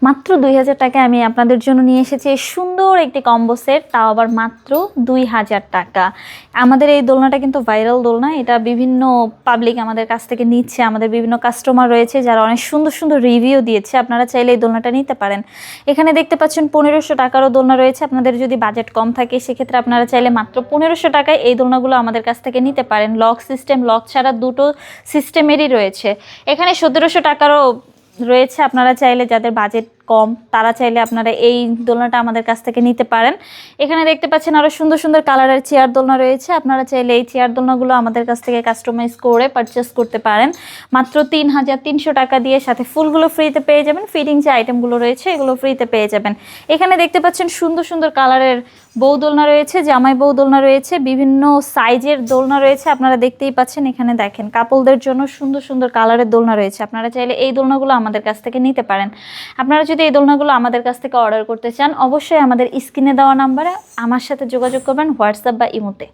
মাত্র 2000 টাকায় আমি আপনাদের জন্য নিয়ে এসেছি এই সুন্দর একটি কম্বো সেট, তাও আবার মাত্র 2000 টাকা। আমাদের এই দোলনাটা কিন্তু ভাইরাল দোলনা, এটা বিভিন্ন পাবলিক আমাদের কাছ থেকে নিচ্ছে, আমাদের বিভিন্ন কাস্টমার রয়েছে যারা অনেক সুন্দর সুন্দর রিভিউ দিয়েছে। আপনারা চাইলে এই দোলনাটা নিতে পারেন। এখানে দেখতে পাচ্ছেন 1500 টাকারও দোলনা রয়েছে। আপনাদের যদি বাজেট কম থাকে সেক্ষেত্রে আপনারা চাইলে মাত্র 1500 টাকায় এই দোলনাগুলো আমাদের কাছ থেকে নিতে পারেন। লক সিস্টেম, লক ছাড়া দুটো সিস্টেমেরই রয়েছে। এখানে 1700 টাকারও রয়েছে। আপনারা চাইলে যাদের বাজেট কম তারা চাইলে আপনারা এই দোলনাটা আমাদের কাছ থেকে নিতে পারেন। এখানে দেখতে পাচ্ছেন আরও সুন্দর সুন্দর কালারের চেয়ার দোলনা রয়েছে। আপনারা চাইলে এই চেয়ার দোলনাগুলো আমাদের কাছ থেকে কাস্টমাইজ করে পারচেস করতে পারেন মাত্র 3300 টাকা দিয়ে। সাথে ফুলগুলো ফ্রিতে পেয়ে যাবেন, ফিটিং যে আইটেমগুলো রয়েছে এগুলো ফ্রিতে পেয়ে যাবেন। এখানে দেখতে পাচ্ছেন সুন্দর সুন্দর কালারের বউ দোলনা রয়েছে, জামাই বউ দোলনা রয়েছে, বিভিন্ন সাইজের দোলনা রয়েছে। আপনারা দেখতেই পাচ্ছেন, এখানে দেখেন কাপলদের জন্য সুন্দর সুন্দর কালারের দোলনা রয়েছে। আপনারা চাইলে এই দোলনাগুলো আমাদের কাছ থেকে নিতে পারেন। আপনারা যদি এই দোলনাগুলো আমাদের কাছ থেকে অর্ডার করতে চান অবশ্যই আমাদের স্ক্রিনে দেওয়া নাম্বারে আমার সাথে যোগাযোগ করবেন, হোয়াটসঅ্যাপ বা ইমোতে।